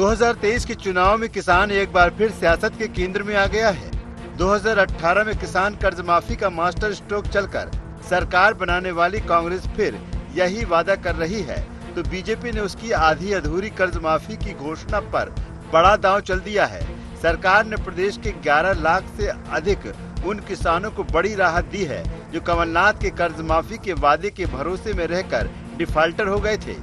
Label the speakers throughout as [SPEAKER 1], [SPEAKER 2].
[SPEAKER 1] 2023 के चुनाव में किसान एक बार फिर सियासत के केंद्र में आ गया है। 2018 में किसान कर्ज माफी का मास्टर स्ट्रोक चलकर सरकार बनाने वाली कांग्रेस फिर यही वादा कर रही है, तो बीजेपी ने उसकी आधी अधूरी कर्ज माफी की घोषणा पर बड़ा दांव चल दिया है। सरकार ने प्रदेश के 11 लाख से अधिक उन किसानों को बड़ी राहत दी है जो कमलनाथ के कर्ज माफी के वादे के भरोसे में रहकर डिफाल्टर हो गए थे।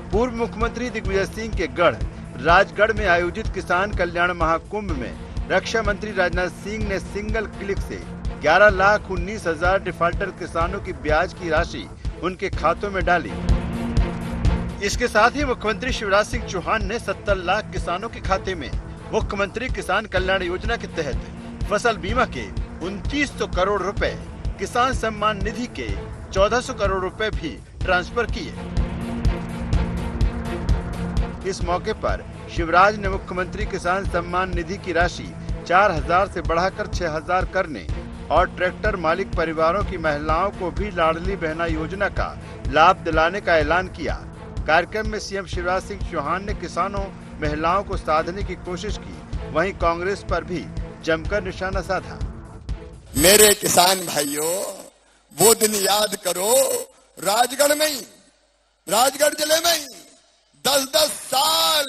[SPEAKER 1] पूर्व मुख्यमंत्री दिग्विजय सिंह के गढ़ राजगढ़ में आयोजित किसान कल्याण महाकुंभ में रक्षा मंत्री राजनाथ सिंह ने सिंगल क्लिक से 11,19,000 डिफाल्टर किसानों की ब्याज की राशि उनके खातों में डाली। इसके साथ ही मुख्यमंत्री शिवराज सिंह चौहान ने 70 लाख किसानों के खाते में मुख्यमंत्री किसान कल्याण योजना के तहत फसल बीमा के 2900 करोड़ रुपए, किसान सम्मान निधि के 1400 करोड़ रुपए भी ट्रांसफर किए। इस मौके पर शिवराज ने मुख्यमंत्री किसान सम्मान निधि की राशि 4,000 से बढ़ाकर 6,000 करने और ट्रैक्टर मालिक परिवारों की महिलाओं को भी लाडली बहना योजना का लाभ दिलाने का ऐलान किया। कार्यक्रम में सीएम शिवराज सिंह चौहान ने किसानों, महिलाओं को साधने की कोशिश की, वहीं कांग्रेस पर भी जमकर निशाना साधा।
[SPEAKER 2] मेरे किसान भाइयों, वो दिन याद करो राजगढ़ जिले में ही 10-10 साल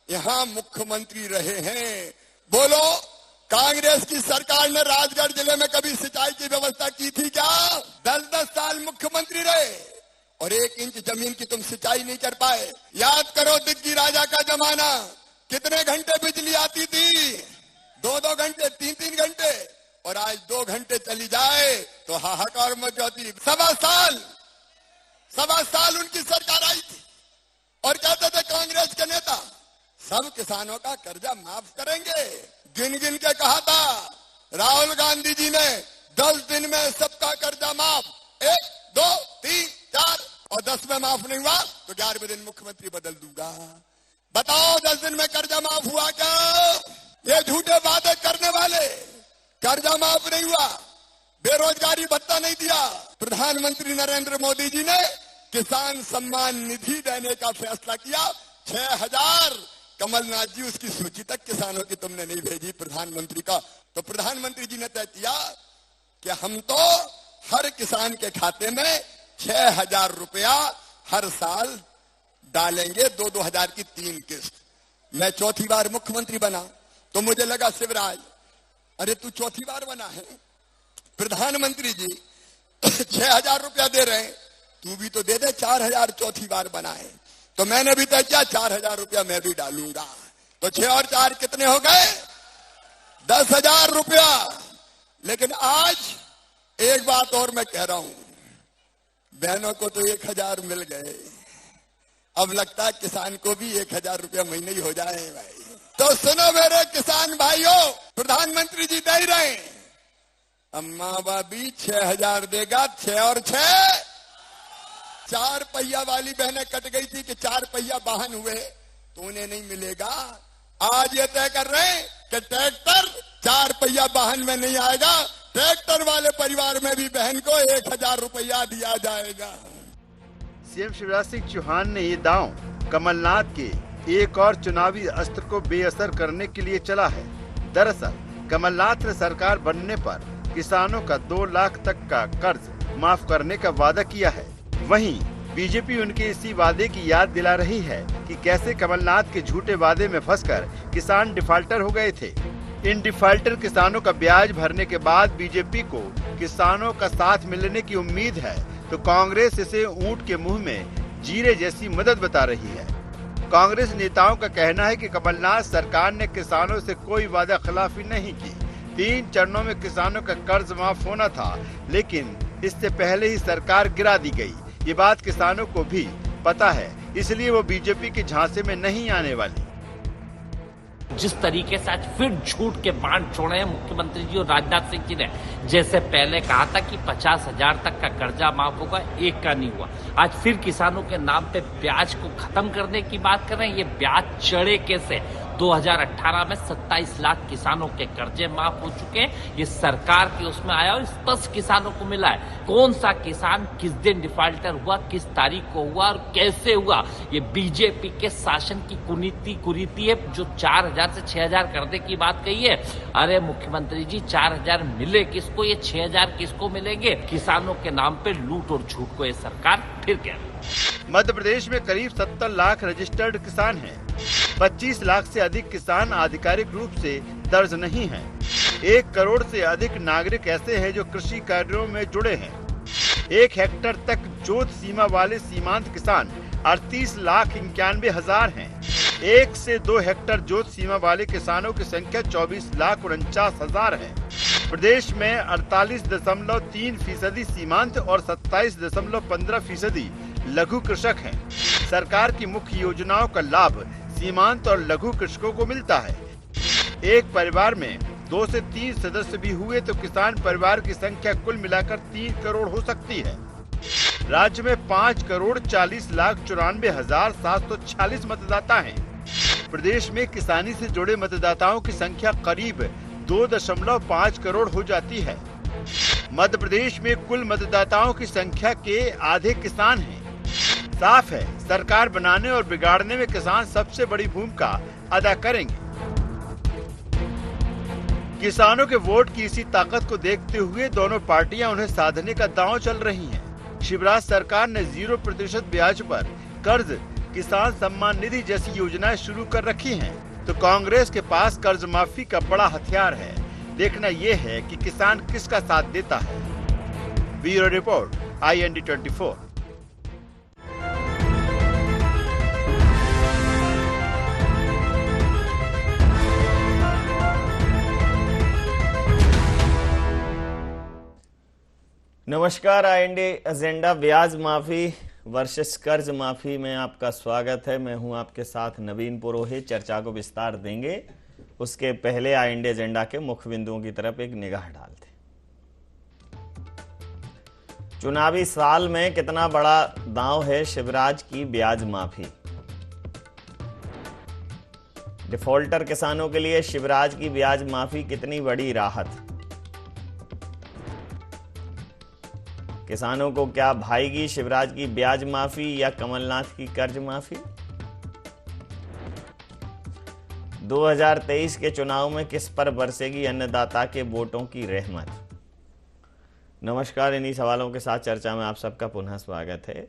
[SPEAKER 2] यहाँ मुख्यमंत्री रहे हैं। बोलो, कांग्रेस की सरकार ने राजगढ़ जिले में कभी सिंचाई की व्यवस्था की थी क्या? 10-10 साल मुख्यमंत्री रहे और 1 इंच जमीन की तुम सिंचाई नहीं कर पाए। याद करो दिग्गी राजा का जमाना, कितने घंटे बिजली आती थी? 2-2 घंटे, 3-3 घंटे, और आज 2 घंटे चली जाए तो हाहाकार मच जाती। 1.25 साल उनकी सरकार आई थी और कहते थे कांग्रेस के नेता सब किसानों का कर्जा माफ करेंगे। गिन के कहा था राहुल गांधी जी ने 10 दिन में सबका कर्जा माफ, 1, 2, 3, 4 और 10 में माफ नहीं हुआ तो 11वें दिन मुख्यमंत्री बदल दूंगा। बताओ 10 दिन में कर्जा माफ हुआ क्या? ये झूठे वादे करने वाले, कर्जा माफ नहीं हुआ, बेरोजगारी भत्ता नहीं दिया। प्रधानमंत्री नरेंद्र मोदी जी ने किसान सम्मान निधि देने का फैसला किया। 6,000 कमलनाथ जी उसकी सूची तक किसानों की तुमने नहीं भेजी प्रधानमंत्री का। तो प्रधानमंत्री जी ने तय किया कि हम तो हर किसान के खाते में 6,000 रुपया हर साल डालेंगे, 2-2 हजार की 3 किस्त। मैं चौथी बार मुख्यमंत्री बना तो मुझे लगा शिवराज, अरे तू चौथी बार बना है, प्रधानमंत्री जी 6,000 रुपया दे रहे हैं, तू भी तो दे दे, 4,000 चौथी बार बना है। तो मैंने भी तय किया 4,000 रुपया मैं भी डालूंगा। तो 6 और 4 कितने हो गए? 10,000 रुपया। लेकिन आज एक बात और मैं कह रहा हूं, बहनों को तो 1,000 मिल गए, अब लगता है किसान को भी 1,000 रुपया महीने ही हो जाए भाई। तो सुनो मेरे किसान भाइयों, प्रधानमंत्री जी दे रहे हैं, अम्मा बाबी 6,000 देगा, 6 और 6 4 पहिया वाली बहनें कट गई थी कि 4 पहिया वाहन हुए तो उन्हें नहीं मिलेगा। आज ये तय कर रहे हैं कि ट्रैक्टर 4 पहिया वाहन में नहीं आएगा, ट्रैक्टर वाले परिवार में भी बहन को 1,000 रुपया दिया जाएगा।
[SPEAKER 1] सीएम शिवराज सिंह चौहान ने ये दांव कमलनाथ के एक और चुनावी अस्त्र को बेअसर करने के लिए चला है। दरअसल कमलनाथ ने सरकार बनने पर किसानों का 2 लाख तक का कर्ज माफ करने का वादा किया है। वहीं बीजेपी उनके इसी वादे की याद दिला रही है कि कैसे कमलनाथ के झूठे वादे में फंसकर किसान डिफाल्टर हो गए थे। इन डिफाल्टर किसानों का ब्याज भरने के बाद बीजेपी को किसानों का साथ मिलने की उम्मीद है, तो कांग्रेस इसे ऊंट के मुंह में जीरे जैसी मदद बता रही है। कांग्रेस नेताओं का कहना है कि कमलनाथ सरकार ने किसानों से कोई वादा खिलाफी नहीं की। 3 चरणों में किसानों का कर्ज माफ होना था, लेकिन इससे पहले ही सरकार गिरा दी गई। ये बात किसानों को भी पता है, इसलिए वो बीजेपी के झांसे में नहीं आने वाली।
[SPEAKER 3] जिस तरीके से आज फिर झूठ के बाण छोड़े हैं मुख्यमंत्री जी और राजनाथ सिंह जी ने, जैसे पहले कहा था कि 50,000 तक का कर्जा माफ होगा, 1 का नहीं हुआ। आज फिर किसानों के नाम पे ब्याज को खत्म करने की बात कर रहे हैं। ये ब्याज चढ़े कैसे? 2018 में 27 लाख किसानों के कर्जे माफ हो चुके हैं। ये सरकार की उसमें आया और स्पष्ट किसानों को मिला है। कौन सा किसान किस दिन डिफाल्टर हुआ, किस तारीख को हुआ और कैसे हुआ, ये बीजेपी के शासन की कुरीति है। जो 4,000 से 6,000 करने की बात कही है, अरे मुख्यमंत्री जी 4,000 मिले किसको, ये 6,000 किसको मिलेंगे? किसानों के नाम पे लूट और झूठ को ये सरकार फिर कह रही है।
[SPEAKER 1] मध्य प्रदेश में करीब 70 लाख रजिस्टर्ड किसान हैं। 25 लाख से अधिक किसान आधिकारिक रूप से दर्ज नहीं हैं। 1 करोड़ से अधिक नागरिक ऐसे हैं जो कृषि कार्यों में जुड़े हैं। 1 हेक्टेयर तक जोत सीमा वाले सीमांत किसान 38,91,000 हैं। 1 से 2 हेक्टेयर जोत सीमा वाले किसानों की संख्या 24,49,000 है। प्रदेश में 48.3% सीमांत और 27.15% लघु कृषक हैं। सरकार की मुख्य योजनाओं का लाभ सीमांत और लघु कृषकों को मिलता है। एक परिवार में 2 से 3 सदस्य भी हुए तो किसान परिवार की संख्या कुल मिलाकर 3 करोड़ हो सकती है। राज्य में 5,40,94,746 मतदाता हैं। प्रदेश में किसानी से जुड़े मतदाताओं की संख्या करीब 2.5 करोड़ हो जाती है। मध्य प्रदेश में कुल मतदाताओं की संख्या के आधे किसान हैं। साफ है, सरकार बनाने और बिगाड़ने में किसान सबसे बड़ी भूमिका अदा करेंगे। किसानों के वोट की इसी ताकत को देखते हुए दोनों पार्टियां उन्हें साधने का दांव चल रही हैं। शिवराज सरकार ने 0% ब्याज पर कर्ज, किसान सम्मान निधि जैसी योजनाएं शुरू कर रखी हैं, तो कांग्रेस के पास कर्ज माफी का बड़ा हथियार है। देखना यह है कि किसान किसका साथ देता है। Bureau report, IND 24।
[SPEAKER 4] नमस्कार, IND एजेंडा ब्याज माफी वर्सेस कर्ज माफी में आपका स्वागत है। मैं हूं आपके साथ नवीन पुरोहित। चर्चा को विस्तार देंगे, उसके पहले IND एजेंडा के मुख्य बिंदुओं की तरफ एक निगाह डालते। चुनावी साल में कितना बड़ा दांव है शिवराज की ब्याज माफी। डिफॉल्टर किसानों के लिए शिवराज की ब्याज माफी कितनी बड़ी राहत। किसानों को क्या भाएगी शिवराज की ब्याज माफी या कमलनाथ की कर्ज माफी। 2023 के चुनाव में किस पर बरसेगी अन्नदाता के वोटों की रहमत। नमस्कार, इन्हीं सवालों के साथ चर्चा में आप सबका पुनः स्वागत है।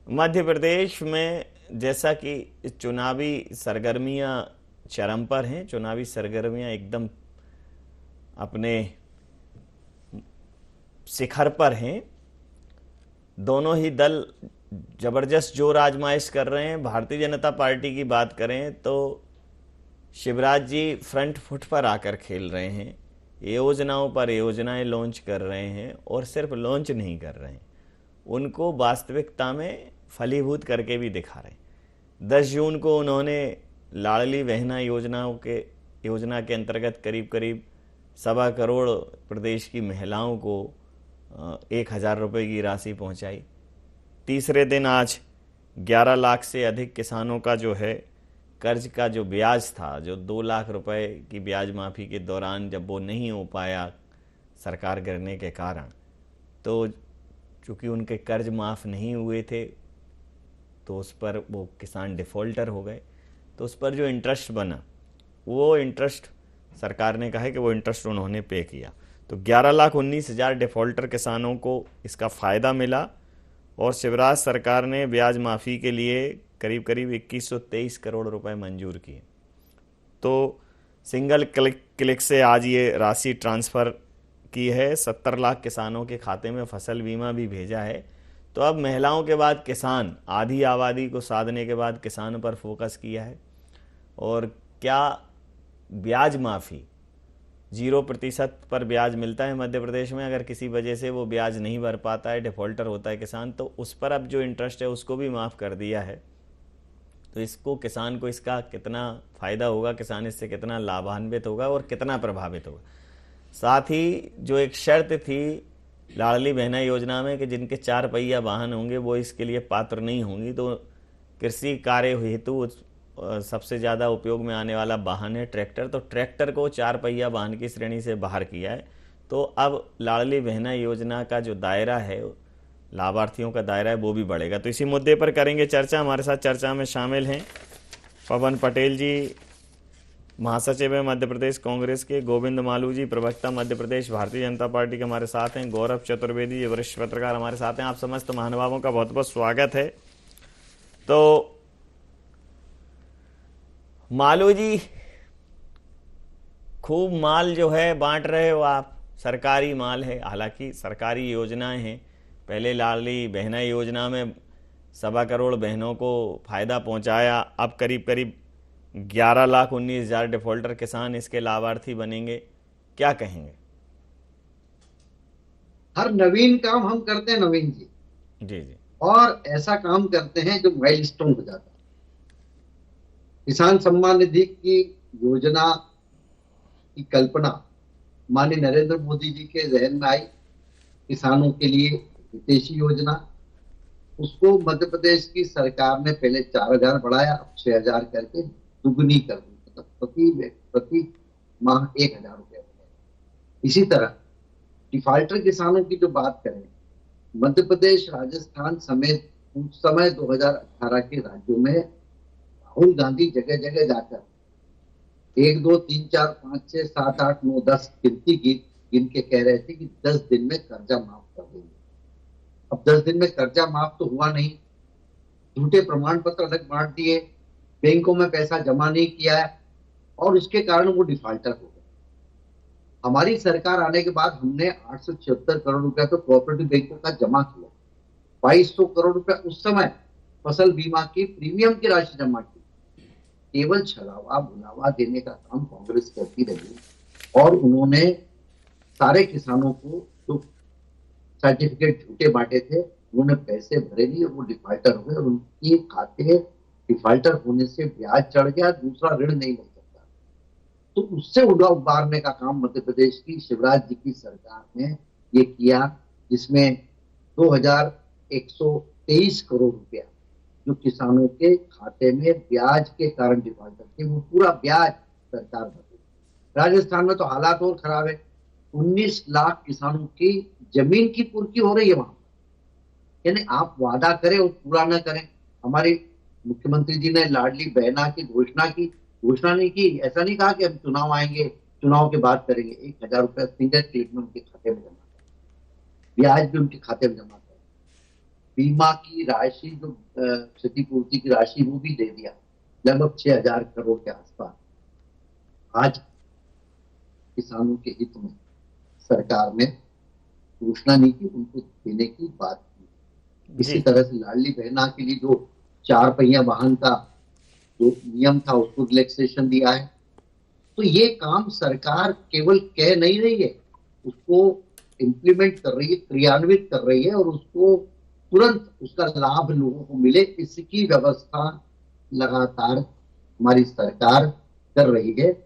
[SPEAKER 4] मध्य प्रदेश में जैसा कि चुनावी सरगर्मियां चरम पर हैं, चुनावी सरगर्मियां एकदम अपने शिखर पर हैं। दोनों ही दल जबरदस्त जोर आजमाइश कर रहे हैं। भारतीय जनता पार्टी की बात करें तो शिवराज जी फ्रंट फुट पर आकर खेल रहे हैं। योजनाओं पर योजनाएं लॉन्च कर रहे हैं और सिर्फ लॉन्च नहीं कर रहे हैं, उनको वास्तविकता में फलीभूत करके भी दिखा रहे हैं। 10 जून को उन्होंने लाडली बहना योजना के अंतर्गत करीब 1.25 करोड़ प्रदेश की महिलाओं को 1,000 रुपये की राशि पहुंचाई। तीसरे दिन आज 11 लाख से अधिक किसानों का जो है कर्ज का जो ब्याज था, जो 2 लाख रुपए की ब्याज माफ़ी के दौरान जब वो नहीं हो पाया सरकार गिरने के कारण, तो चूँकि उनके कर्ज माफ़ नहीं हुए थे तो उस पर वो किसान डिफ़ॉल्टर हो गए। तो उस पर जो इंटरेस्ट बना, वो इंटरेस्ट सरकार ने कहा है कि वो इंटरेस्ट उन्होंने पे किया। तो 11,19,000 डिफ़ॉल्टर किसानों को इसका फ़ायदा मिला और शिवराज सरकार ने ब्याज माफ़ी के लिए करीब 2123 करोड़ रुपए मंजूर किए। तो सिंगल क्लिक से आज ये राशि ट्रांसफ़र की है। 70 लाख किसानों के खाते में फसल बीमा भी भेजा है। तो अब महिलाओं के बाद किसान, आधी आबादी को साधने के बाद किसानों पर फोकस किया है। और क्या ब्याज माफ़ी 0% पर ब्याज मिलता है मध्य प्रदेश में, अगर किसी वजह से वो ब्याज नहीं भर पाता है, डिफ़ॉल्टर होता है किसान, तो उस पर अब जो इंटरेस्ट है उसको भी माफ़ कर दिया है। तो इसको किसान को इसका कितना फ़ायदा होगा, किसान इससे कितना लाभान्वित होगा और कितना प्रभावित होगा। साथ ही जो एक शर्त थी लाडली बहना योजना में कि जिनके 4 पहिया वाहन होंगे वो इसके लिए पात्र नहीं होंगी, तो कृषि कार्य हेतु सबसे ज़्यादा उपयोग में आने वाला वाहन है ट्रैक्टर, तो ट्रैक्टर को 4 पहिया वाहन की श्रेणी से बाहर किया है। तो अब लाडली बहना योजना का जो दायरा है, लाभार्थियों का दायरा है, वो भी बढ़ेगा। तो इसी मुद्दे पर करेंगे चर्चा। हमारे साथ चर्चा में शामिल हैं पवन पटेल जी, महासचिव है मध्य प्रदेश कांग्रेस के, गोविंद मालू जी, प्रवक्ता मध्य प्रदेश भारतीय जनता पार्टी के हमारे साथ हैं, गौरव चतुर्वेदी जी, वरिष्ठ पत्रकार हमारे साथ हैं। आप समस्त महानुभावों का बहुत बहुत स्वागत है। तो मालू जी, खूब माल जो है बांट रहे हो आप, सरकारी माल है, हालांकि सरकारी योजनाएं हैं। पहले लाडली बहना योजना में 1.25 करोड़ बहनों को फायदा पहुंचाया, अब करीब करीब 11,19,000 डिफॉल्टर किसान इसके लाभार्थी बनेंगे। क्या कहेंगे?
[SPEAKER 5] हर नवीन काम हम करते हैं नवीन जी,
[SPEAKER 4] जी जी,
[SPEAKER 5] और ऐसा काम करते हैं जो माइलस्टोन हो जाता है। किसान सम्मान निधि की योजना की कल्पना माननीय नरेंद्र मोदी जी के जहन में आई, किसानों के लिए विदेशी योजना। उसको मध्य प्रदेश की सरकार ने पहले 4,000 बढ़ाया, अब 6,000 करके दुगनी कर दी, मतलब प्रति माह 1,000 रुपये। इसी तरह डिफाल्टर किसानों की जो बात करें, मध्य प्रदेश, राजस्थान समेत उस समय 2018 के राज्यों में राहुल गांधी जगह जगह जाकर 1, 2, 3, 4, 5, 6, 7, 8, 9, 10 गिनती गिन के कह रहे थे कि 10 दिन में कर्जा माफ कर देंगे। अब 10 दिन में कर्जा माफ तो हुआ नहीं, झूठे प्रमाण पत्र अलग बांट दिए, बैंकों में पैसा जमा नहीं किया है, और उसके कारण वो डिफाल्टर हो गए। हमारी सरकार आने के बाद हमने 876 करोड़ रुपया तो कोऑपरेटिव बैंकों का जमा किया, 2200 करोड़ रुपया उस समय फसल बीमा की प्रीमियम की राशि जमा की। केवल छलावा बुलावा देने का काम कांग्रेस करती रही, और उन्होंने सारे किसानों को जो सर्टिफिकेट झूठे बांटे थे, उन्होंने पैसे भरे नहीं और वो डिफाल्टर हो गए, और उनके खाते डिफाल्टर होने से ब्याज चढ़ गया, दूसरा ऋण नहीं मिल सकता। तो उससे उबारने का काम मध्य प्रदेश की शिवराज जी की सरकार ने ये किया, जिसमें 2,123 करोड़ रुपया जो किसानों के खाते में ब्याज के कारण डिफॉल्टर थे, वो पूरा ब्याज सरकार भरेगी। राजस्थान में तो हालात और खराब है, 19 लाख किसानों की जमीन की पूर्ति हो रही है वहां। यानी आप वादा करें और पूरा न करें। हमारे मुख्यमंत्री जी ने लाडली बहना की घोषणा नहीं की, ऐसा नहीं कहा कि हम चुनाव आएंगे, चुनाव के बाद करेंगे। 1,000 रुपया सिंगल क्लिक में उनके खाते में जमा करें, ब्याज भी उनके खाते में जमा करें, बीमा की राशि जो क्षतिपूर्ति की राशि वो भी दे दिया, लगभग 6,000 करोड़ के आसपास। आज किसानों के हित में सरकार ने घोषणा नहीं की, उनको देने की बात की। इसी तरह से लाडली बहना के लिए जो 4 पहिया वाहन का जो नियम था उसको रिलैक्सेशन दिया है। तो ये काम सरकार केवल कह नहीं रही है, उसको इम्प्लीमेंट कर रही है, क्रियान्वित कर रही है, और उसको तुरंत उसका लाभ लोगों को मिले, इसकी व्यवस्था लगातार हमारी सरकार कर रही है।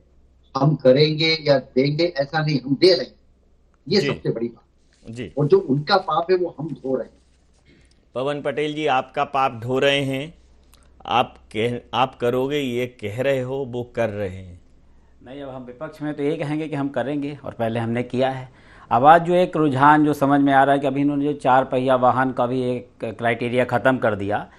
[SPEAKER 5] हम करेंगे या देंगे ऐसा नहीं, हम दे रहे हैं, ये सबसे बड़ी बात जी। और जो उनका पाप है वो हम धो रहे हैं।
[SPEAKER 4] पवन पटेल जी, आपका पाप ढो रहे हैं, आप करोगे ये कह रहे हो, वो कर रहे हैं
[SPEAKER 6] नहीं। अब हम विपक्ष में तो ये कहेंगे कि हम करेंगे, और पहले हमने किया है। अब आज जो एक रुझान जो समझ में आ रहा है कि अभी इन्होंने जो 4 पहिया वाहन का भी एक क्राइटेरिया ख़त्म कर दिया,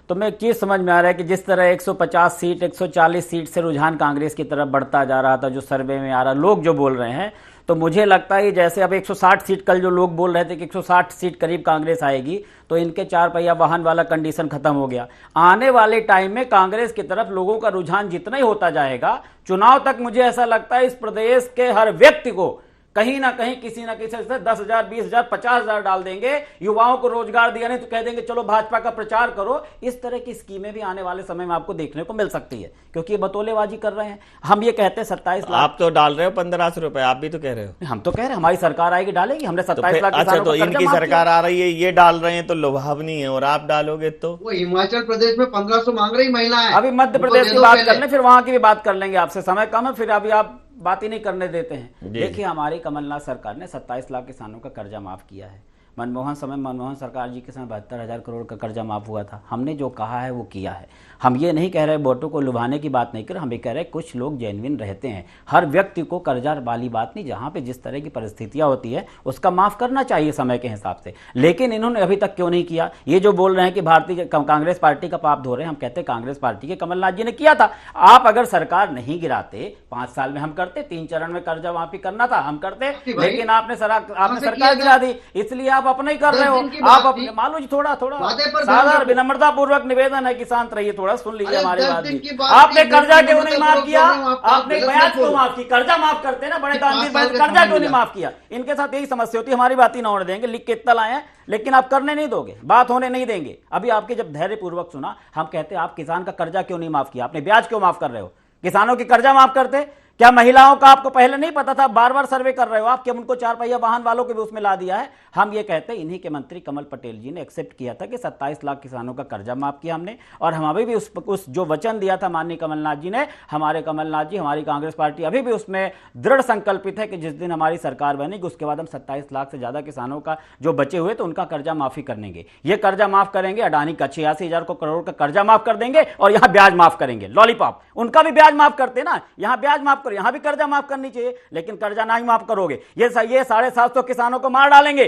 [SPEAKER 6] तो मैं चीज़ समझ में आ रहा है कि जिस तरह 150 सीट 140 सीट से रुझान कांग्रेस की तरफ बढ़ता जा रहा था, जो सर्वे में आ रहा, लोग जो बोल रहे हैं, तो मुझे लगता है जैसे अब 160 सीट, कल जो लोग बोल रहे थे कि 160 सीट करीब कांग्रेस आएगी, तो इनके 4 पहिया वाहन वाला कंडीशन खत्म हो गया। आने वाले टाइम में कांग्रेस की तरफ लोगों का रुझान जितना ही होता जाएगा, चुनाव तक मुझे ऐसा लगता है इस प्रदेश के हर व्यक्ति को कहीं ना कहीं किसी ना किसी से 10,000, 20,000, 50,000 डाल देंगे। युवाओं को रोजगार दिया नहीं तो कह देंगे चलो भाजपा का प्रचार करो। इस तरह की स्कीमें भी आने वाले समय में आपको देखने को मिल सकती है, क्योंकि ये बतौलेबाजी कर रहे हैं। हम ये कहते हैं 27 लाख,
[SPEAKER 4] आप तो डाल रहे हो 1500 रुपए, आप भी तो कह रहे हो।
[SPEAKER 6] हम तो कह रहे हैं हमारी सरकार आएगी डालेगी, हमने 27 लाख।
[SPEAKER 4] अच्छा, तो इनकी सरकार आ रही है, ये डाल रहे हैं तो लुभावनी है, और आप डालोगे तो
[SPEAKER 5] वो हिमाचल प्रदेश में 1500 मांग रही महिला है।
[SPEAKER 6] अभी मध्य प्रदेश की बात कर लें, फिर वहां की भी बात कर लेंगे आपसे, समय कम है, फिर अभी आप बात ही नहीं करने देते हैं। देखिए, हमारी कमलनाथ सरकार ने 27 लाख किसानों का कर्जा माफ किया है। मनमोहन सरकार जी के समय 72,000 करोड़ का कर्जा माफ हुआ था। हमने जो कहा है वो किया है। हम ये नहीं कह रहे वोटों को लुभाने की बात नहीं कर रहे, हम ये कह रहे कुछ लोग जेन्युइन रहते हैं। हर व्यक्ति को कर्जा वाली बात नहीं, जहाँ पे जिस तरह की परिस्थितियाँ होती है उसका माफ करना चाहिए समय के हिसाब से, लेकिन इन्होंने अभी तक क्यों नहीं किया। ये जो बोल रहे हैं कि भारतीय कांग्रेस पार्टी का पाप धो रहे हैं, हम कहते हैं कांग्रेस पार्टी के कमलनाथ जी ने किया था। आप अगर सरकार नहीं गिराते 5 साल में हम करते, 3 चरण में कर्जा माफी करना था हम करते, लेकिन आपने सरकार गिरा दी, इसलिए आप अपना ही कर रहे हो। आप अपने मानो जी थोड़ा साधारण विनम्रता पूर्वक निवेदन है कि शांत रहिए, थोड़ा सुन लीजिए हमारी बात भी। आपने कर्जा क्यों नहीं माफ किया, आपने ब्याज क्यों माफ की, कर्जा माफ करते ना बड़े दानवीर, कर्जा क्यों नहीं माफ किया। इनके साथ यही समस्या होती है, हमारी बात ही ना होने देंगे, लिख के इतना लाए, लेकिन आप करने नहीं दोगे, बात होने नहीं देंगे। अभी आपके जब धैर्यपूर्वक सुना, हम कहते आप किसान का कर्जा क्यों नहीं माफ किया, आपने ब्याज क्यों माफ कर रहे हो, किसानों की कर्जा माफ करते। क्या महिलाओं का आपको पहले नहीं पता था, बार बार सर्वे कर रहे हो आप कि उनको 4 पहिया वाहन वालों को भी उसमें ला दिया है। हम ये कहते हैं इन्हीं के मंत्री कमल पटेल जी ने एक्सेप्ट किया था कि 27 लाख किसानों का कर्जा माफ किया हमने, और हम अभी भी उस जो वचन दिया था माननीय कमलनाथ जी ने, हमारे कमलनाथ जी, हमारी कांग्रेस पार्टी अभी भी उसमें दृढ़ संकल्पित है कि जिस दिन हमारी सरकार बनेगी उसके बाद हम 27 लाख से ज्यादा किसानों का जो बचे हुए तो उनका कर्जा माफी कर देंगे। ये कर्जा माफ करेंगे, अडानी का 86,000 करोड़ का कर्जा माफ कर देंगे, और यहां ब्याज माफ करेंगे, लॉलीपॉप उनका भी ब्याज माफ करते ना, यहां ब्याज माफ करो, यहां भी कर्जा माफ करनी चाहिए, लेकिन कर्जा नहीं माफ करोगे, ये 750 किसानों को मार डालेंगे,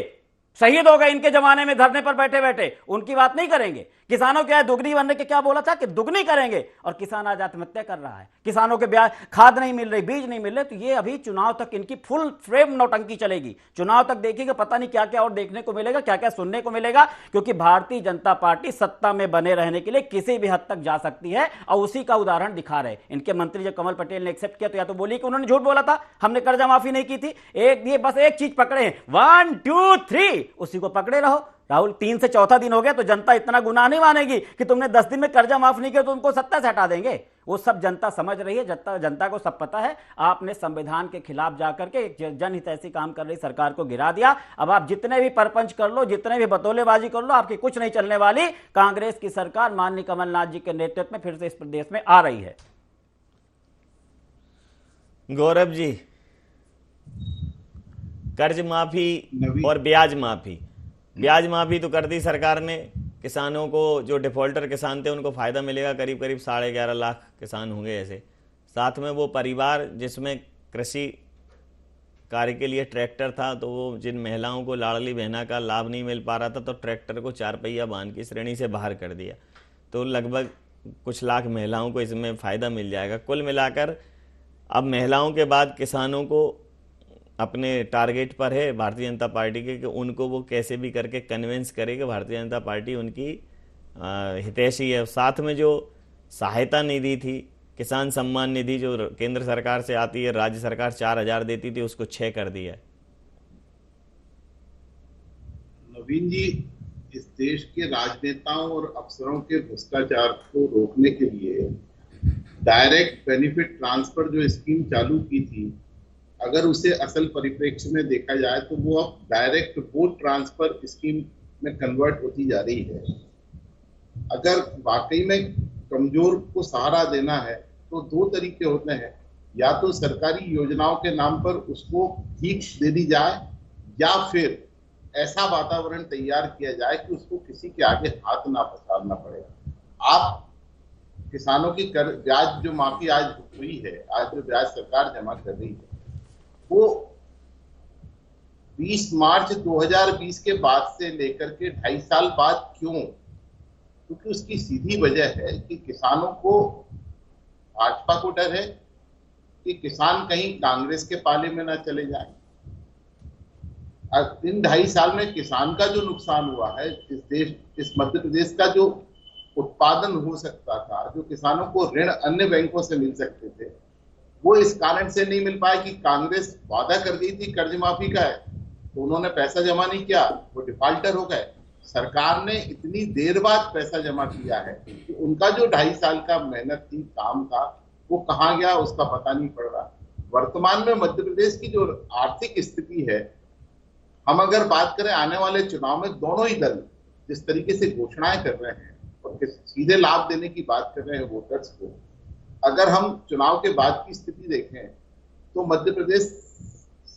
[SPEAKER 6] शहीद हो गए इनके जमाने में धरने पर बैठे बैठे, उनकी बात नहीं करेंगे। किसानों क्या है, दुगनी बनने के क्या बोला था कि दुगनी करेंगे, और किसान आज आत्महत्या कर रहा है, किसानों के ब्याज, खाद नहीं मिल रही, बीज नहीं मिल रहे। तो ये अभी चुनाव तक इनकी फुल फ्रेम नौटंकी चलेगी, चुनाव तक देखिएगा, पता नहीं क्या क्या और देखने को मिलेगा, क्या क्या सुनने को मिलेगा, क्योंकि भारतीय जनता पार्टी सत्ता में बने रहने के लिए किसी भी हद तक जा सकती है, और उसी का उदाहरण दिखा रहे इनके मंत्री। जब कमल पटेल ने एक्सेप्ट किया तो या तो बोली कि उन्होंने झूठ बोला था, हमने कर्जा माफी नहीं की थी, ये बस एक चीज पकड़े, 1 2 3 उसी को पकड़े रहो। राहुल 3 से चौथा दिन हो गया तो जनता इतना गुनाह नहीं मानेगी कि तुमने 10 दिन में कर्जा माफ नहीं किया तो उनको सत्ता से हटा देंगे। वो सब जनता समझ रही है, जनता को सब पता है। आपने संविधान के खिलाफ जाकर के एक जनहितैषी काम कर रही सरकार को गिरा दिया। अब आप जितने भी परपंच कर लो, जितने भी बतौलेबाजी कर लो, आपकी कुछ नहीं चलने वाली। कांग्रेस की सरकार माननीय कमलनाथ जी के नेतृत्व में फिर से इस प्रदेश में आ रही है।
[SPEAKER 4] गौरव जी, कर्ज माफी और ब्याज माफी तो कर दी सरकार ने। किसानों को, जो डिफॉल्टर किसान थे उनको फायदा मिलेगा, करीब करीब 11.5 लाख किसान होंगे ऐसे। साथ में वो परिवार जिसमें कृषि कार्य के लिए ट्रैक्टर था, तो वो जिन महिलाओं को लाडली बहना का लाभ नहीं मिल पा रहा था, तो ट्रैक्टर को 4 पहिया वाहन की श्रेणी से बाहर कर दिया। तो लगभग कुछ लाख महिलाओं को इसमें फ़ायदा मिल जाएगा। कुल मिलाकर अब महिलाओं के बाद किसानों को अपने टारगेट पर है भारतीय जनता पार्टी के, कि उनको वो कैसे भी करके कन्विंस करे कि भारतीय जनता पार्टी उनकी हितैषी है। साथ में जो सहायता निधि थी, किसान सम्मान निधि, जो केंद्र सरकार से आती है, राज्य सरकार 4,000 देती थी, उसको 6 कर दिया।
[SPEAKER 7] नवीन जी, इस देश के राजनेताओं और अफसरों के भ्रष्टाचार को रोकने के लिए डायरेक्ट बेनिफिट ट्रांसफर जो स्कीम चालू की थी, अगर उसे असल परिप्रेक्ष्य में देखा जाए तो वो अब डायरेक्ट वोट ट्रांसफर स्कीम में कन्वर्ट होती जा रही है। अगर वाकई में कमजोर को सहारा देना है तो 2 तरीके होते हैं, या तो सरकारी योजनाओं के नाम पर उसको भीख दे दी जाए, या फिर ऐसा वातावरण तैयार किया जाए कि उसको किसी के आगे हाथ ना पसारना पड़े। आप किसानों की ब्याज जो माफी आज हुई है, आज जो ब्याज सरकार जमा कर रही है, वो 20 मार्च 2020 के बाद से लेकर के 2.5 साल बाद क्यों? क्योंकि उसकी सीधी वजह है कि किसानों को, भाजपा को डर है कि किसान कहीं कांग्रेस के पाले में ना चले जाए। इन 2.5 साल में किसान का जो नुकसान हुआ है, इस मध्य प्रदेश का जो उत्पादन हो सकता था, जो किसानों को ऋण अन्य बैंकों से मिल सकते थे, वो इस कारण से नहीं मिल पाया कि कांग्रेस वादा कर गई थी कर्ज माफी का है, तो उन्होंने पैसा जमा नहीं किया, वो डिफॉल्टर हो गए। सरकार ने इतनी देर बाद पैसा जमा किया है कि उनका जो 2.5 साल का मेहनत थी, काम था, वो कहाँ गया उसका पता नहीं पड़ रहा। वर्तमान में मध्य प्रदेश की जो आर्थिक स्थिति है, हम अगर बात करें आने वाले चुनाव में, दोनों ही दल जिस तरीके से घोषणाएं कर रहे हैं और सीधे लाभ देने की बात कर रहे हैं वोटर्स को, अगर हम चुनाव के बाद की स्थिति देखें तो मध्य प्रदेश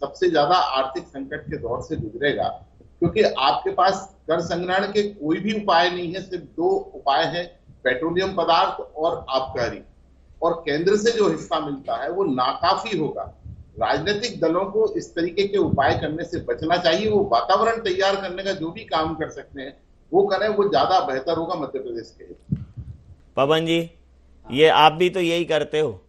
[SPEAKER 7] सबसे ज्यादा आर्थिक संकट के दौर से गुजरेगा। क्योंकि आपके पास कर संग्रहण के कोई भी उपाय नहीं है, सिर्फ दो उपाय है, पेट्रोलियम पदार्थ और आबकारी, और केंद्र से जो हिस्सा मिलता है वो नाकाफी होगा। राजनीतिक दलों को इस तरीके के उपाय करने से बचना चाहिए। वो वातावरण तैयार करने का जो भी काम कर सकते हैं वो करें, वो ज्यादा बेहतर होगा मध्य प्रदेश के लिए।
[SPEAKER 4] पवन जी, ये आप भी तो यही करते हो,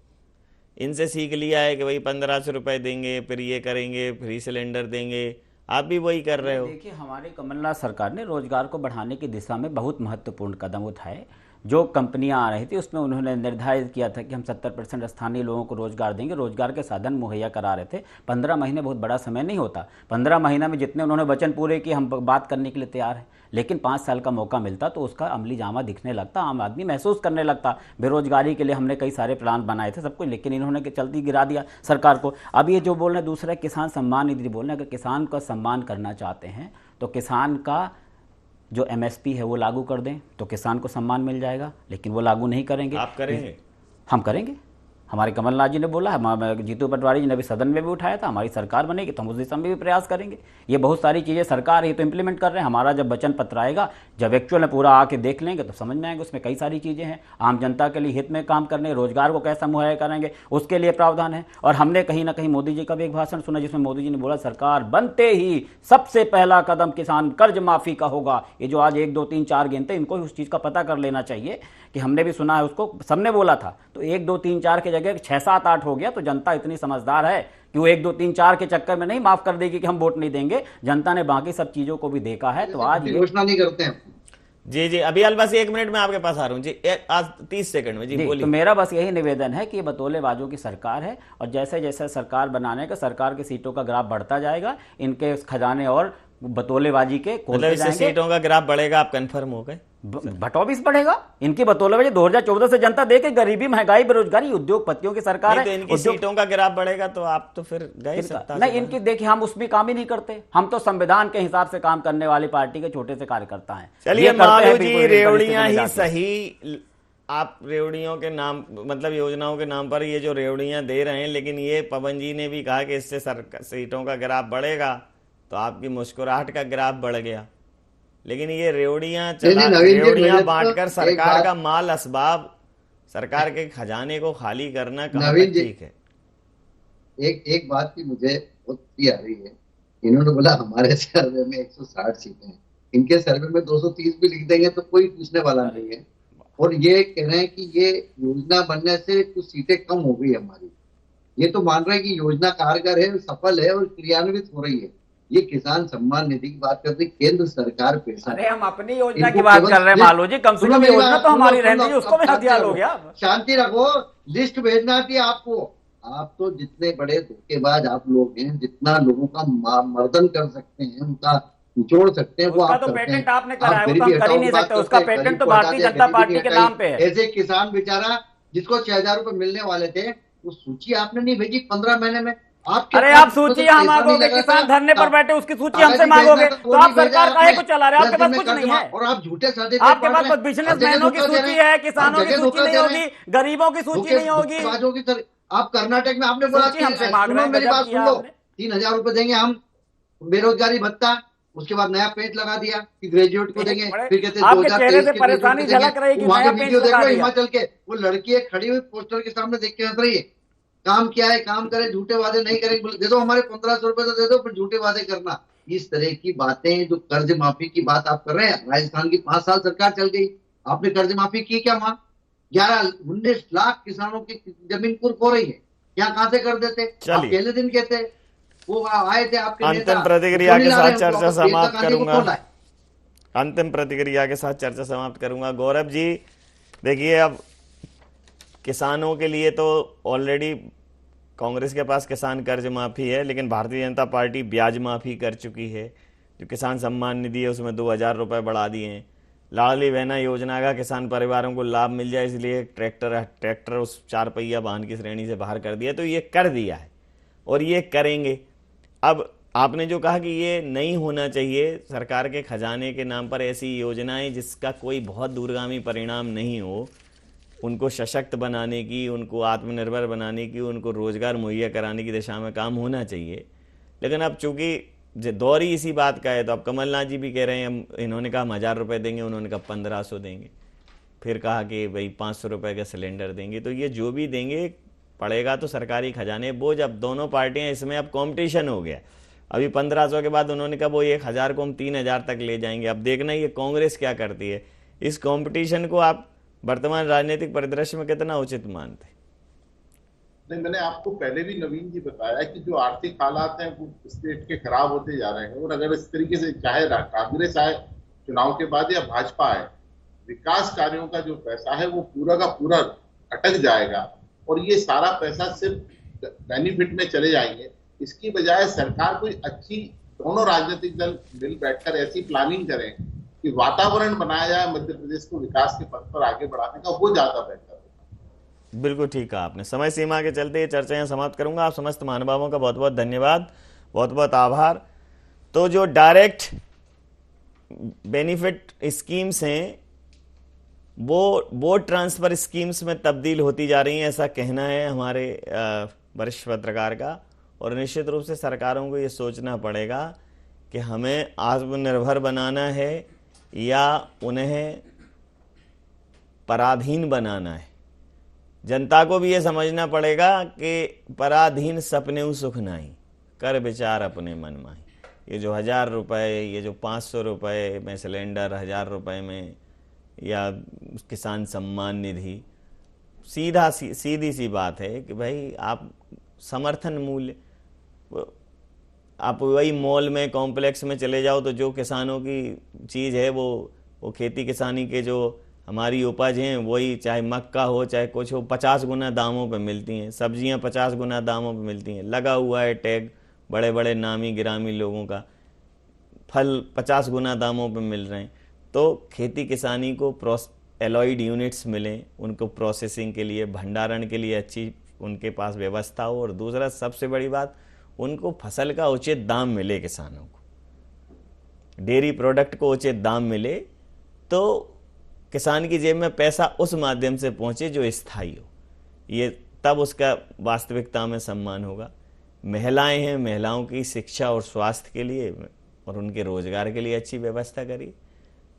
[SPEAKER 4] इनसे सीख लिया है कि भाई 1500 रुपए देंगे, फिर ये करेंगे, फ्री सिलेंडर देंगे, आप भी वही कर रहे हो।
[SPEAKER 6] देखिए, हमारे कमलनाथ सरकार ने रोजगार को बढ़ाने की दिशा में बहुत महत्वपूर्ण कदम उठाए। जो कंपनियां आ रही थी उसमें उन्होंने निर्धारित किया था कि हम 70% स्थानीय लोगों को रोजगार देंगे, रोजगार के साधन मुहैया करा रहे थे। 15 महीने बहुत बड़ा समय नहीं होता, 15 महीना में जितने उन्होंने वचन पूरे किए हम बात करने के लिए तैयार हैं, लेकिन 5 साल का मौका मिलता तो उसका अमली जामा दिखने लगता, आम आदमी महसूस करने लगता। बेरोजगारी के लिए हमने कई सारे प्लान बनाए थे सब कुछ, लेकिन इन्होंने चलती गिरा दिया सरकार को। अब ये जो बोल रहे हैं दूसरा किसान सम्मान निधि बोल रहे हैं, अगर किसान का सम्मान करना चाहते हैं तो किसान का जो MSP है वो लागू कर दें तो किसान को सम्मान मिल जाएगा, लेकिन वो लागू नहीं करेंगे।
[SPEAKER 4] आप करेंगे?
[SPEAKER 6] हम करेंगे। हमारे कमलनाथ जी ने बोला है, जीतू पटवारी जी ने भी सदन में भी उठाया था, हमारी सरकार बनेगी तो हम उस दिशा में भी प्रयास करेंगे। ये बहुत सारी चीज़ें सरकार ये तो इम्प्लीमेंट कर रहे हैं। हमारा जब वचन पत्र आएगा, जब एक्चुअल में पूरा आके देख लेंगे तो समझ में आएंगे उसमें कई सारी चीज़ें हैं। आम जनता के लिए हित में काम करने, रोजगार को कैसा मुहैया करेंगे उसके लिए प्रावधान है। और हमने कहीं ना कहीं मोदी जी का भी एक भाषण सुना जिसमें मोदी जी ने बोला सरकार बनते ही सबसे पहला कदम किसान कर्ज माफी का होगा। ये जो आज 1, 2, 3, 4 गिनते, इनको उस चीज़ का पता कर लेना चाहिए कि हमने भी सुना है, उसको सबने बोला था। तो 1, 2, 3, 4 के जगह 6, 7, 8 हो गया। तो जनता इतनी समझदार है कि वो 1, 2, 3, 4 के चक्कर में नहीं माफ कर देगी कि हम वोट नहीं देंगे। जनता ने बाकी सब चीजों को भी देखा है। तो आज
[SPEAKER 5] घोषणा नहीं करते हैं।
[SPEAKER 4] जी जी, अभी बस 1 मिनट में आपके पास आ रहा हूँ जी, आज 30 सेकंड में जी बोलिए।
[SPEAKER 6] तो मेरा बस यही निवेदन है कि ये बतौलेबाजों की सरकार है और जैसे जैसे सरकार बनाने का सरकार की सीटों का ग्राफ बढ़ता जाएगा, इनके खजाने और बतौलेबाजी के खोलते जाएंगे।
[SPEAKER 4] सीटों का ग्राफ बढ़ेगा, आप कंफर्म हो गए?
[SPEAKER 6] बटौबीस बढ़ेगा इनकी बतौलेबाजी। 2014 से जनता देखे गरीबी, महंगाई, बेरोजगारी, उद्योगपतियों की सरकार है।
[SPEAKER 4] तो इनकी सीटों का ग्राफ बढ़ेगा तो आप तो फिर गए सत्ता
[SPEAKER 6] नहीं, इनकी देखिए, हम उसमें काम ही नहीं करते। हम तो संविधान के हिसाब से काम करने वाली पार्टी के छोटे से कार्यकर्ता हैं।
[SPEAKER 4] चलिए मालू जी, रेवड़ियां ही सही, आप रेवड़ियों के नाम मतलब योजनाओं के नाम पर ये जो रेवड़ियां दे रहे हैं, लेकिन ये पवन जी ने भी कहा कि इससे सीटों का ग्राफ बढ़ेगा तो आपकी मुस्कुराहट का ग्राफ बढ़ गया। लेकिन ये रेवड़ियां बांटकर सरकार का माल असबाब, सरकार के खजाने को खाली करना कहाँ तक ठीक है?
[SPEAKER 5] एक बात की मुझे बहुत आ रही है। इन्होंने बोला हमारे सर्वे में 160 सीटें हैं, इनके सर्वे में 230 भी लिख देंगे तो कोई पूछने वाला नहीं है। और ये कह रहे हैं कि ये योजना बनने से कुछ सीटें कम हो गई हमारी। ये तो मान रहे हैं कि योजना कारगर है, सफल है और क्रियान्वित हो रही है। ये किसान सम्मान निधि की बात करते, केंद्र सरकार पैसा।
[SPEAKER 6] अरे हम अपनी योजना की बात कर रहे हैं मालू जी, कम से कम योजना तो हमारी रहती है, उसको भी हथियार हो गया।
[SPEAKER 5] शांति रखो, लिस्ट भेजना थी आपको। आप तो जितने बड़े धोखेबाज आप लोग हैं, जितना लोगों का मर्दन कर सकते हैं, उनका निचोड़ सकते हैं, वो आप
[SPEAKER 6] तो पेटेंट आपने करा है, वो तो हम कर ही नहीं सकते। उसका पेटेंट तो भारतीय जनता पार्टी के नाम पे है।
[SPEAKER 5] ऐसे किसान बेचारा जिसको 6,000 रुपए मिलने वाले थे, वो सूची आपने नहीं भेजी 15 महीने में।
[SPEAKER 6] अरे आप सूची हम मांगोगे, किसान धरने पर बैठे उसकी सूची हमसे मांगोगे तो आप सरकार काहे को चला रहे हैं? आपके पास कुछ नहीं है।
[SPEAKER 5] और आप झूठे साधे,
[SPEAKER 6] आपके पास कुछ बिजनेसमैनों की सूची है, किसानों की सूची नहीं होगी, गरीबों की सूची नहीं होगी।
[SPEAKER 5] आप कर्नाटक में आपने बोला, मेरी बात सुन लो, 3,000 रुपए देंगे हम बेरोजगारी भत्ता, उसके बाद नया पेज लगा दिया कि ग्रेजुएट को देंगे, फिर कहते 2023 के
[SPEAKER 6] परेशानी झलक रही है।
[SPEAKER 5] वहां के वीडियो देख लो हिमाचल के, वो लड़की खड़ी हुई पोस्टर के सामने देख के हंस रही है। काम क्या है, काम करे, झूठे वादे नहीं करेंगे, दे दो हमारे 1,500 रुपए तो दे दो, फिर झूठे वादे करना। इस तरह की बातें, जो कर्ज माफी की बात आप कर रहे हैं, राजस्थान की 5 साल सरकार चल गई, आपने कर्ज माफी की क्या? वहां 11-19 लाख किसानों की जमीन कुर्क हो रही है, यहाँ कहां से कर देते? आप पहले दिन कहते, वो आए थे आपके
[SPEAKER 4] अंतिम प्रतिक्रिया के साथ चर्चा समाप्त करूंगा। अंतिम प्रतिक्रिया के साथ चर्चा समाप्त करूंगा। गौरव जी, देखिए, अब किसानों के लिए तो ऑलरेडी कांग्रेस के पास किसान कर्ज माफी है, लेकिन भारतीय जनता पार्टी ब्याज माफी कर चुकी है। जो किसान सम्मान निधि है उसमें 2,000 रुपए बढ़ा दिए हैं। लाडली बहना योजना का किसान परिवारों को लाभ मिल जाए इसलिए ट्रैक्टर उस 4 पहिया वाहन की श्रेणी से बाहर कर दिया। तो ये कर दिया है और ये करेंगे। अब आपने जो कहा कि ये नहीं होना चाहिए, सरकार के खजाने के नाम पर ऐसी योजनाएं जिसका कोई बहुत दूरगामी परिणाम नहीं हो, उनको सशक्त बनाने की, उनको आत्मनिर्भर बनाने की, उनको रोजगार मुहैया कराने की दिशा में काम होना चाहिए। लेकिन अब चूंकि दौर ही इसी बात का है। तो अब कमलनाथ जी भी कह रहे हैं, हम इन्होंने कहा हम 1000 रुपये देंगे, उन्होंने कहा 1500 देंगे, फिर कहा कि भाई 500 रुपये का सिलेंडर देंगे। तो ये जो भी देंगे पड़ेगा तो सरकारी खजाने बोझ। अब दोनों पार्टियां इसमें अब कंपटीशन हो गया। अभी 1500 के बाद उन्होंने कहा वो 1000 को हम 3000 तक ले जाएंगे। अब देखना ये कांग्रेस क्या करती है। इस कंपटीशन को आप वर्तमान राजनीतिक परिदृश्य में कितना उचित मानते?
[SPEAKER 7] नहीं, मैंने आपको पहले भी नवीन जी बताया कि जो आर्थिक हालात हैं वो स्टेट के खराब होते जा रहे हैं, और अगर इस तरीके से चाहे कांग्रेस आए चुनाव के बाद या भाजपा आए, विकास कार्यों का जो पैसा है वो पूरा का पूरा अटक जाएगा और ये सारा पैसा सिर्फ बेनिफिट में चले जाएंगे। इसकी बजाय सरकार कोई अच्छी, दोनों राजनीतिक दल मिल बैठकर ऐसी प्लानिंग करें कि वातावरण बनाया जाए मध्य प्रदेश को विकास के पथ पर आगे बढ़ाने का, वो ज्यादा बेहतर होगा।
[SPEAKER 4] बिल्कुल ठीक कहा आपने। समय सीमा के चलते ये चर्चा यहाँ समाप्त करूंगा। आप समस्त महानुभावों का बहुत बहुत धन्यवाद, बहुत बहुत आभार। तो जो डायरेक्ट बेनिफिट स्कीम्स हैं वो वोट ट्रांसफर स्कीम्स में तब्दील होती जा रही हैं, ऐसा कहना है हमारे वरिष्ठ पत्रकार का। और निश्चित रूप से सरकारों को ये सोचना पड़ेगा कि हमें आत्मनिर्भर बनाना है या उन्हें पराधीन बनाना है। जनता को भी ये समझना पड़ेगा कि पराधीन सपने सुख नहीं, कर विचार अपने मन माही। ये जो 1000 रुपये, ये जो 500 रुपये में सिलेंडर, 1000 रुपये में या किसान सम्मान निधि, सीधी सी बात है कि भाई आप समर्थन मूल्य, आप वही मॉल में कॉम्प्लेक्स में चले जाओ तो जो किसानों की चीज़ है वो खेती किसानी के जो हमारी उपज हैं वही, चाहे मक्का हो चाहे कुछ हो, 50 गुना दामों पे मिलती हैं। सब्जियां 50 गुना दामों पे मिलती हैं। लगा हुआ है टैग बड़े बड़े नामी गिरामी लोगों का। फल 50 गुना दामों पे मिल रहे हैं। तो खेती किसानी को एलॉयड यूनिट्स मिलें, उनको प्रोसेसिंग के लिए, भंडारण के लिए अच्छी उनके पास व्यवस्था हो। और दूसरा सबसे बड़ी बात, उनको फसल का उचित दाम मिले। किसानों को डेयरी प्रोडक्ट को उचित दाम मिले तो किसान की जेब में पैसा उस माध्यम से पहुंचे जो स्थायी हो। ये तब उसका वास्तविकता में सम्मान होगा। महिलाएं हैं, महिलाओं की शिक्षा और स्वास्थ्य के लिए और उनके रोजगार के लिए अच्छी व्यवस्था करिए।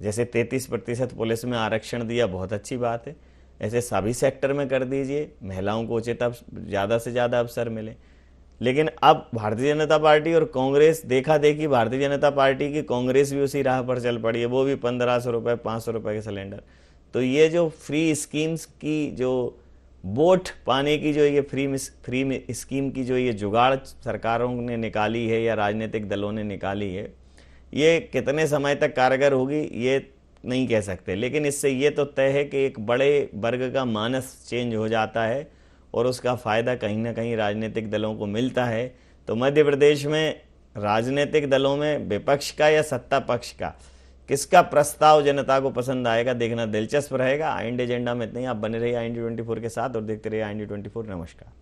[SPEAKER 4] जैसे 33% पुलिस में आरक्षण दिया, बहुत अच्छी बात है। ऐसे सभी सेक्टर में कर दीजिए, महिलाओं को उचित ज़्यादा से ज़्यादा अवसर मिले। लेकिन अब भारतीय जनता पार्टी और कांग्रेस देखा देखी, भारतीय जनता पार्टी की कांग्रेस भी उसी राह पर चल पड़ी है। वो भी 1500 रुपये 500 रुपये के सिलेंडर। तो ये जो फ्री स्कीम्स की, जो वोट पाने की जो ये फ्री स्कीम की जो ये जुगाड़ सरकारों ने निकाली है या राजनीतिक दलों ने निकाली है, ये कितने समय तक कारगर होगी ये नहीं कह सकते। लेकिन इससे ये तो तय है कि एक बड़े वर्ग का मानस चेंज हो जाता है और उसका फ़ायदा कहीं ना कहीं राजनीतिक दलों को मिलता है। तो मध्य प्रदेश में राजनीतिक दलों में विपक्ष का या सत्ता पक्ष का किसका प्रस्ताव जनता को पसंद आएगा, देखना दिलचस्प रहेगा। IND एजेंडा में इतना ही। आप बने रहिए IND 24 के साथ और देखते रहिए IND 24। नमस्कार।